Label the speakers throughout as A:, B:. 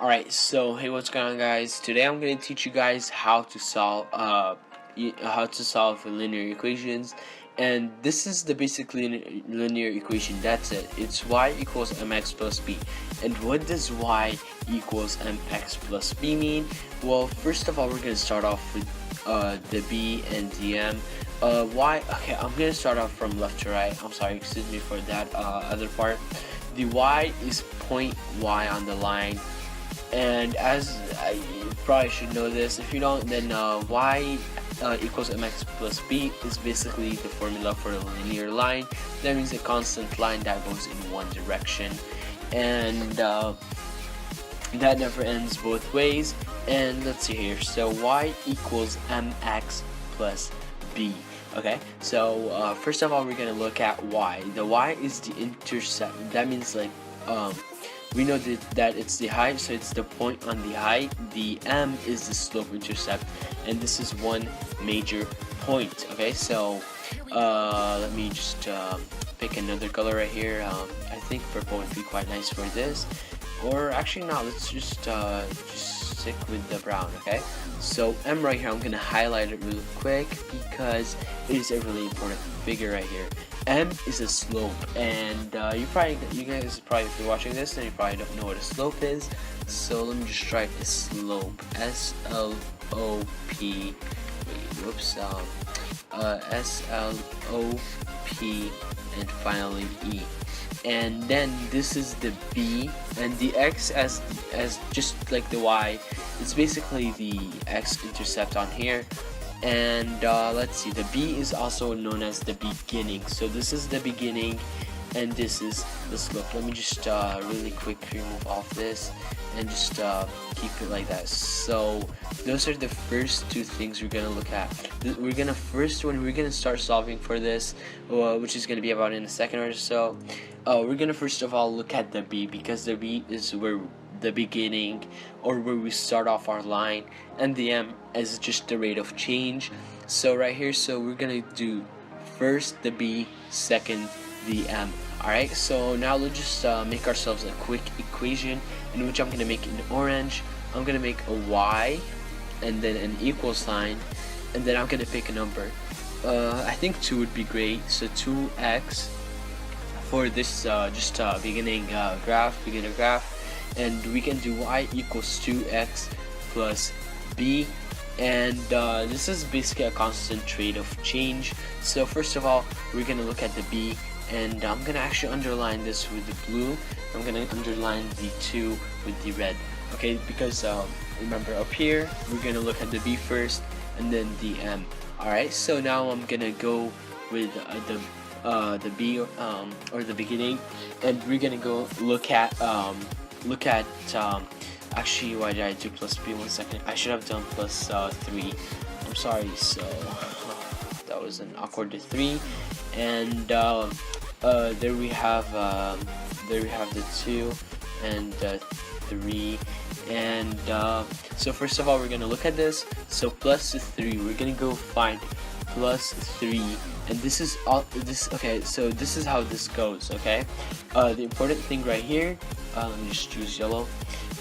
A: Alright, so hey, what's going on, guys? Today I'm going to teach you guys how to solve linear equations, and this is the basic linear equation. That's it. It's y equals mx plus b. And what does y equals mx plus b mean? Well, first of all, we're going to start off with the b and the m. Okay, I'm going to start off from left to right. I'm sorry, excuse me for that other part. The y is point y on the line. And as you probably should know this, if you don't, then y equals mx plus b is basically the formula for a linear line. That means a constant line that goes in one direction, and that never ends both ways. And let's see here, so y equals mx plus b. Okay, so first of all, we're gonna look at y. The y is the intercept. That means like we know that it's the height, so it's the point on the height. The m is the slope intercept, and this is one major point. Okay, so let me just pick another color right here. I think purple would be quite nice for this, or actually no, let's just stick with the brown. Okay, so m right here, I'm gonna highlight it really quick because it is a really important figure right here. M is a slope, and you guys probably, if you're watching this, then you probably don't know what a slope is. So let me just write a slope. S-L-O-P. Whoops. S-L-O-P, and finally E. And then this is the B, and the X as just like the Y. It's basically the X intercept on here. And let's see, the B is also known as the beginning. So this is the beginning, and this is the slope. Let me just really quick remove off this and just keep it like that. So those are the first two things we're gonna look at. We're gonna start solving for this, which is gonna be about in a second or so. We're gonna first of all look at the B, because the B is where the beginning, or where we start off our line, and the m is just the rate of change. So right here, so we're gonna do first the b, second the m. Alright, so now let's just make ourselves a quick equation, in which I'm gonna make in orange. I'm gonna make a y and then an equal sign, and then I'm gonna pick a number. I think 2 would be great, so 2x for this beginner graph. And we can do y equals 2x plus b, and this is basically a constant rate of change. So first of all, we're gonna look at the b, and I'm gonna actually underline this with the blue. I'm gonna underline the 2 with the red. Okay, because remember, up here we're gonna look at the b first and then the m. Alright, so now I'm gonna go with the b, or the beginning, and we're gonna go look at actually, why did I do plus b? 1 second, I should have done plus 3. I'm sorry. So that was an awkward 3, and there we have the 2 and 3, and so first of all, we're gonna look at this. So plus 3, we're gonna go find plus 3, and this is all this. Okay, so this is how this goes. Okay, the important thing right here, let me just choose yellow.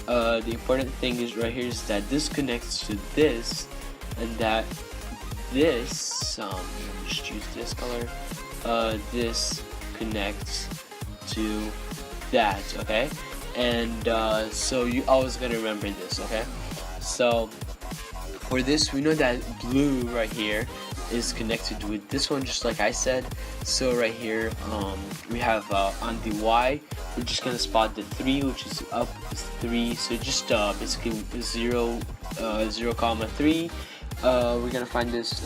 A: The important thing is right here is that this connects to this, and that this let me just choose this color. This connects to that. Okay, and so you always gonna remember this. Okay, so for this, we know that blue right here is connected with this one, just like I said. So right here, we have on the y, we're just gonna spot the 3, which is up 3. So just basically 0, 0 comma 3. We're gonna find this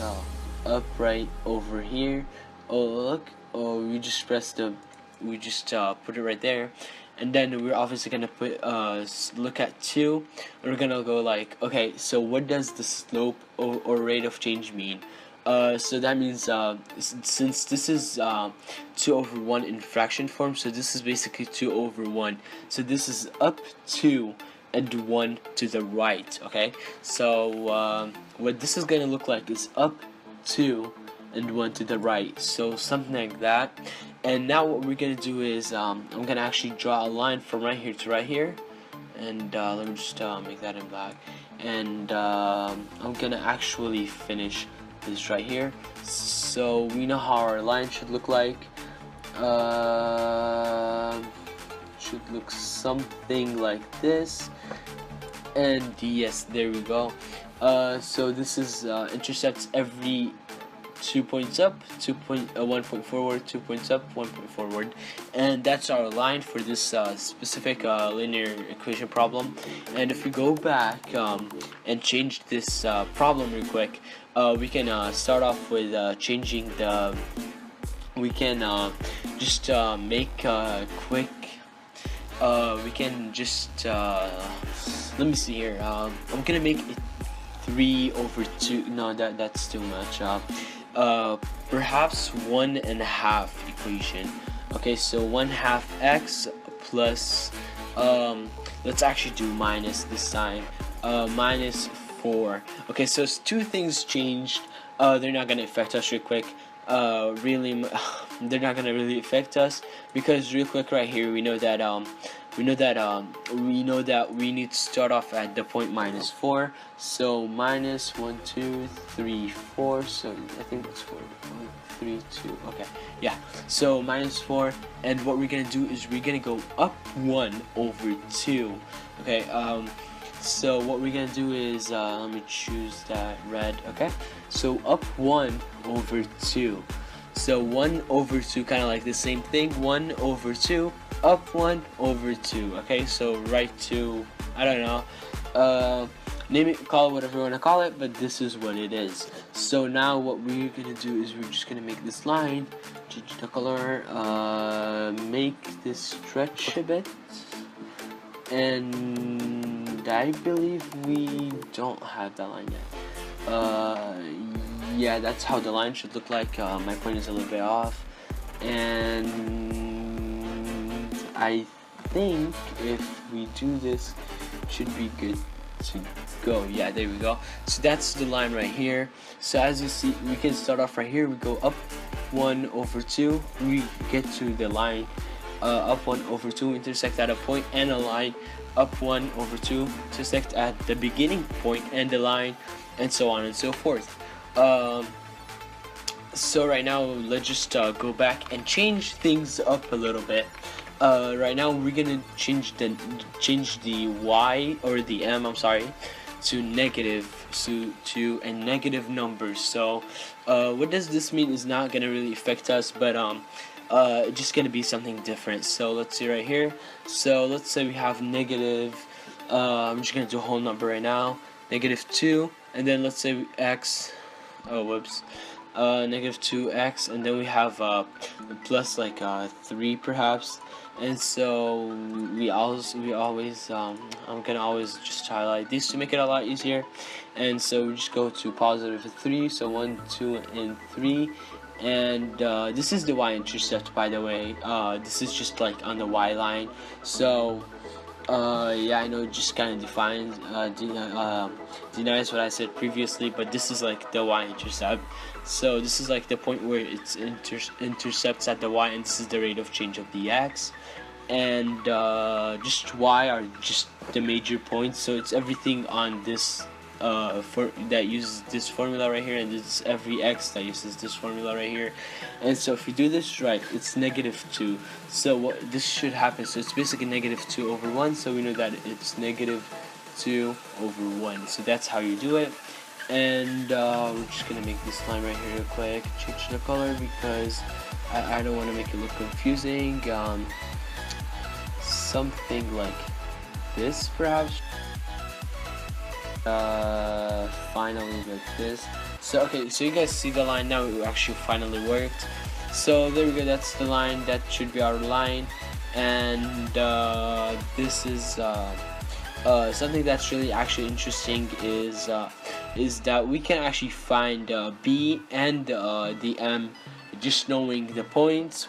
A: up right over here. Oh look, we just put it right there. And then we're obviously gonna put look at 2, and we're gonna go like, okay, so what does the slope or rate of change mean? So that means since this is 2/1 in fraction form, so this is basically 2/1. So this is up 2 and 1 to the right. Okay, so what this is gonna look like is up 2 and 1 to the right, so something like that. And now what we're gonna do is I'm gonna actually draw a line from right here to right here, and let me just make that in black, and I'm gonna actually finish this right here. So we know how our line should look like. Should look something like this, and yes, there we go. So this is intercepts every 2 points up, 1 point forward, 2 points up, 1 point forward, and that's our line for this specific linear equation problem. And if we go back and change this problem real quick, we can start off with changing the. We can just make a quick. We can just let me see here. I'm gonna make it 3/2. No, that's too much. Perhaps 1.5 equation. Okay, so 1/2 x plus let's actually do minus this time. Minus 4. Okay, so it's two things changed. They're not gonna affect us real quick. Really, they're not gonna really affect us because real quick right here we know that we know that we need to start off at the point -4. So minus 1 2 3 4. So I think it's 4 1 3 2. Okay, yeah. So -4, and what we're gonna do is we're gonna go up 1/2. Okay. So what we're gonna do is let me choose that red. Okay, so up 1/2. So 1/2, kind of like the same thing. 1/2, up 1/2. Okay, so right to, I don't know, name it, call it whatever you want to call it, but this is what it is. So now what we're gonna do is we're just gonna make this line, change the color, make this stretch a bit, and I believe we don't have that line yet. Yeah, that's how the line should look like. My point is a little bit off, and I think if we do this, it should be good to go. Yeah, there we go. So that's the line right here. So as you see, we can start off right here. We go up 1/2. We get to the line. Up 1/2, intersect at a point and a line. Up 1/2, intersect at the beginning point and the line, and so on and so forth. So right now, let's just go back and change things up a little bit. Right now, we're gonna change the y, or the m, I'm sorry, to negative, to a negative number. So what does this mean is not gonna really affect us, but it's just gonna be something different. So let's see right here. So let's say we have negative, I'm just gonna do a whole number right now, -2, and then let's say x, oh whoops, -2x, and then we have plus like 3 perhaps. And so we always I'm gonna always just highlight these to make it a lot easier. And so we just go to +3, so 1 2 and 3. And this is the y-intercept, by the way. This is just like on the y line. So yeah, I know it just kind of denies what I said previously, but this is like the y-intercept. So this is like the point where it intercepts at the y, and this is the rate of change of the x. And just y are just the major points. So it's everything on this that uses this formula right here, and this is every x that uses this formula right here. And so if we do this right, it's -2. So what this should happen, so it's basically -2/1. So we know that it's -2/1. So that's how you do it. And we're just gonna make this line right here real quick, change the color because I don't want to make it look confusing. Something like this perhaps. Finally like this. So okay, so you guys see the line now, it actually finally worked. So there we go, that's the line, that should be our line. And this is something that's really actually interesting is that we can actually find B and the M just knowing the points,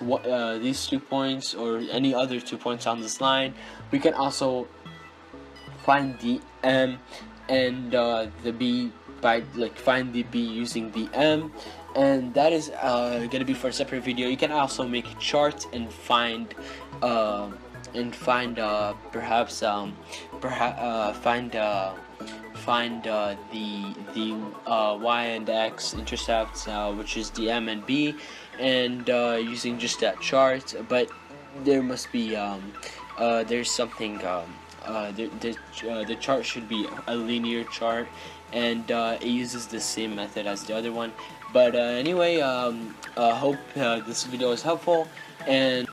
A: these 2 points or any other 2 points on this line. We can also find the M and the B by find the B using the M, and that is gonna be for a separate video. You can also make a chart and find and find perhaps find the y and x intercepts, which is the m and b, and using just that chart. But there must be there's something the chart should be a linear chart, and it uses the same method as the other one. But anyway, hope this video is helpful, and